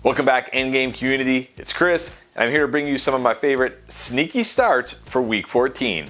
Welcome back, Endgame community. It's Chris, and I'm here to bring you some of my favorite sneaky starts for Week 14.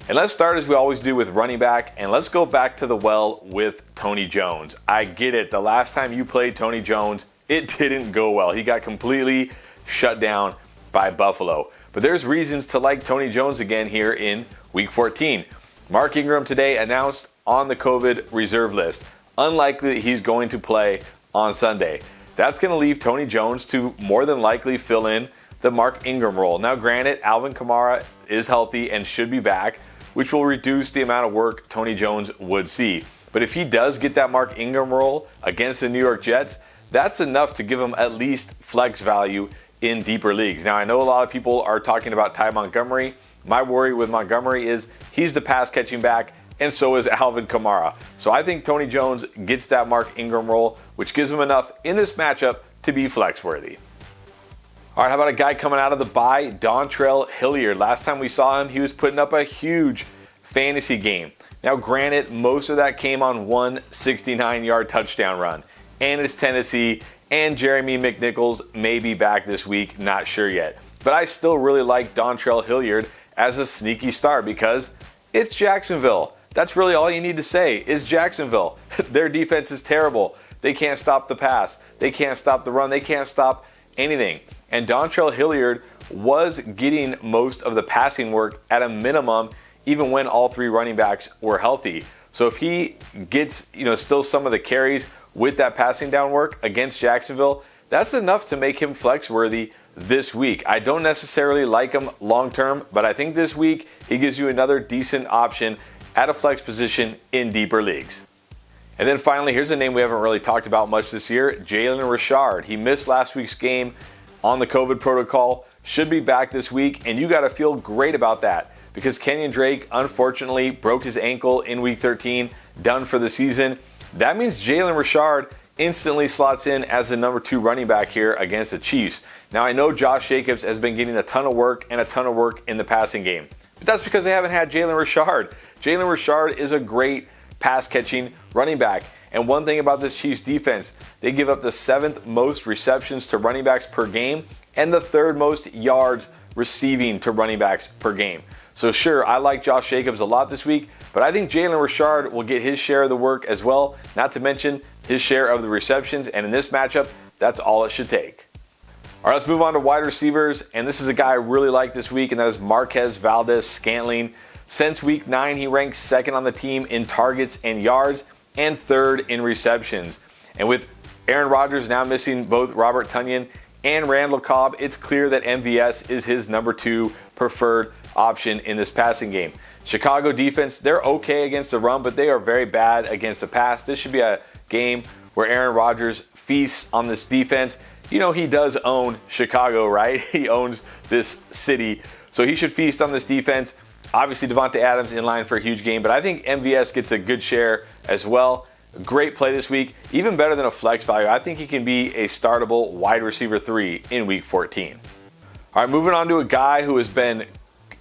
And let's start as we always do with running back, and let's go back to the well with Tony Jones. I get it. The last time you played Tony Jones, it didn't go well. He got completely shut down by Buffalo. But there's reasons to like Tony Jones again here in Week 14. Mark Ingram today announced on the COVID reserve list. Unlikely that he's going to play on Sunday. That's going to leave Tony Jones to more than likely fill in the Mark Ingram role. Now, granted, Alvin Kamara is healthy and should be back, which will reduce the amount of work Tony Jones would see. But if he does get that Mark Ingram role against the New York Jets, that's enough to give him at least flex value in deeper leagues. Now, I know a lot of people are talking about Ty Montgomery. My worry with Montgomery is he's the pass catching back, and so is Alvin Kamara. So I think Tony Jones gets that Mark Ingram role, which gives him enough in this matchup to be flex worthy. All right, how about a guy coming out of the bye, Dontrell Hilliard? Last time we saw him, he was putting up a huge fantasy game. Now, granted, most of that came on one 69-yard touchdown run, and it's Tennessee, and Jeremy McNichols may be back this week, not sure yet. But I still really like Dontrell Hilliard as a sneaky start because it's Jacksonville. That's really all you need to say is Jacksonville. Their defense is terrible. They can't stop the pass. They can't stop the run. They can't stop anything. And Dontrell Hilliard was getting most of the passing work at a minimum, even when all three running backs were healthy. So if he gets, still some of the carries with that passing down work against Jacksonville, that's enough to make him flex worthy this week. I don't necessarily like him long term, but I think this week he gives you another decent option at a flex position in deeper leagues. And then finally, here's a name we haven't really talked about much this year, Jalen Richard. He missed last week's game on the COVID protocol, should be back this week, and you got to feel great about that because Kenyon Drake unfortunately broke his ankle in Week 13, done for the season. That means Jalen Richard instantly slots in as the number 2 running back here against the Chiefs. Now, I know Josh Jacobs has been getting a ton of work in the passing game, but that's because they haven't had Jalen Richard. Jalen Richard is a great pass-catching running back. And one thing about this Chiefs defense, they give up the 7th most receptions to running backs per game and the 3rd most yards receiving to running backs per game. So sure, I like Josh Jacobs a lot this week, but I think Jalen Richard will get his share of the work as well, not to mention his share of the receptions. And in this matchup, that's all it should take. All right, let's move on to wide receivers. And this is a guy I really like this week, and that is Marquez Valdes-Scantling. Since Week 9, he ranks 2nd on the team in targets and yards and 3rd in receptions. And with Aaron Rodgers now missing both Robert Tonyan and Randall Cobb, it's clear that MVS is his number 2 preferred option in this passing game. Chicago defense, they're okay against the run, but they are very bad against the pass. This should be a game where Aaron Rodgers feasts on this defense. He does own Chicago, right? He owns this city, so he should feast on this defense. Obviously, Devontae Adams in line for a huge game, but I think MVS gets a good share as well. Great play this week, even better than a flex value. I think he can be a startable wide receiver 3 in Week 14. All right, moving on to a guy who has been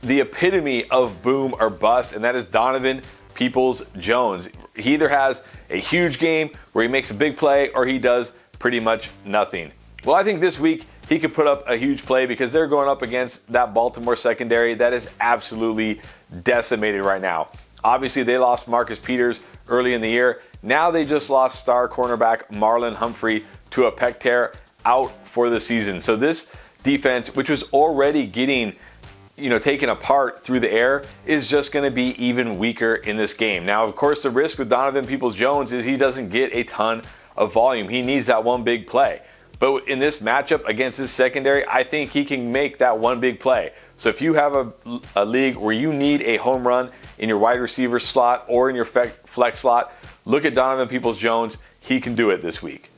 the epitome of boom or bust, and that is Donovan Peoples-Jones. He either has a huge game where he makes a big play or he does pretty much nothing. Well, I think this week he could put up a huge play because they're going up against that Baltimore secondary that is absolutely decimated right now. Obviously, they lost Marcus Peters early in the year. Now they just lost star cornerback Marlon Humphrey to a pec tear, out for the season. So this defense, which was already getting taken apart through the air, is just going to be even weaker in this game. Now, of course, the risk with Donovan Peoples-Jones is he doesn't get a ton of volume. He needs that one big play. But in this matchup against this secondary, I think he can make that one big play. So if you have a league where you need a home run in your wide receiver slot or in your flex slot, look at Donovan Peoples-Jones. He can do it this week.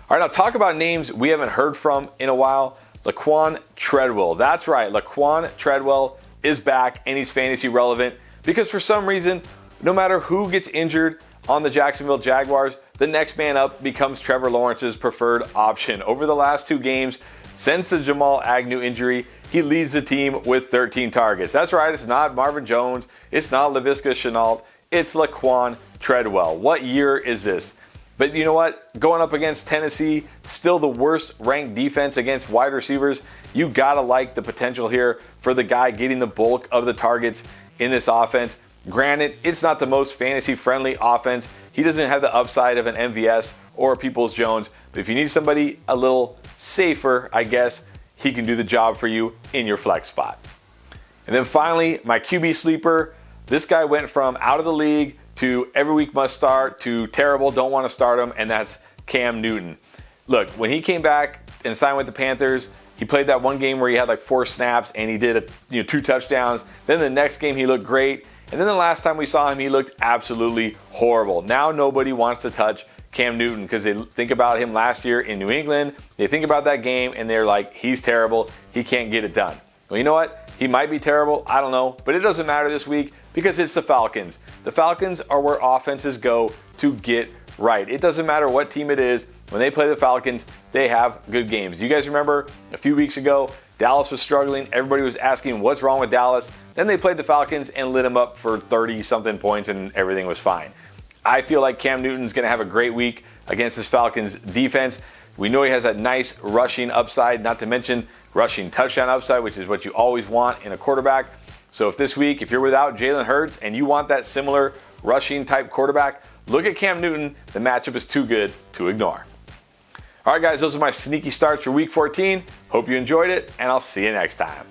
All right, now talk about names we haven't heard from in a while. Laquan Treadwell. That's right, Laquan Treadwell is back and he's fantasy relevant because for some reason, no matter who gets injured on the Jacksonville Jaguars, the next man up becomes Trevor Lawrence's preferred option. Over the last 2 games, since the Jamal Agnew injury, he leads the team with 13 targets. That's right, it's not Marvin Jones, it's not Laviska Shenault, it's Laquan Treadwell. What year is this? But you know what? Going up against Tennessee, still the worst ranked defense against wide receivers, you gotta like the potential here for the guy getting the bulk of the targets in this offense. Granted, it's not the most fantasy-friendly offense. He doesn't have the upside of an MVS or a Peoples-Jones. But if you need somebody a little safer, I guess, he can do the job for you in your flex spot. And then finally, my QB sleeper. This guy went from out of the league to every week must start to terrible, don't want to start him, and that's Cam Newton. Look, when he came back and signed with the Panthers, he played that one game where he had like 4 snaps and he did 2 touchdowns. Then the next game he looked great. And then the last time we saw him, he looked absolutely horrible. Now nobody wants to touch Cam Newton because they think about him last year in New England. They think about that game and they're like, he's terrible. He can't get it done. Well, you know what? He might be terrible. I don't know. But it doesn't matter this week because it's the Falcons. The Falcons are where offenses go to get right. It doesn't matter what team it is. When they play the Falcons, they have good games. You guys remember a few weeks ago, Dallas was struggling. Everybody was asking what's wrong with Dallas. Then they played the Falcons and lit them up for 30-something points and everything was fine. I feel like Cam Newton's going to have a great week against this Falcons defense. We know he has a nice rushing upside, not to mention rushing touchdown upside, which is what you always want in a quarterback. So if this week, if you're without Jalen Hurts and you want that similar rushing type quarterback, look at Cam Newton. The matchup is too good to ignore. All right, guys, those are my sneaky starts for Week 14. Hope you enjoyed it, and I'll see you next time.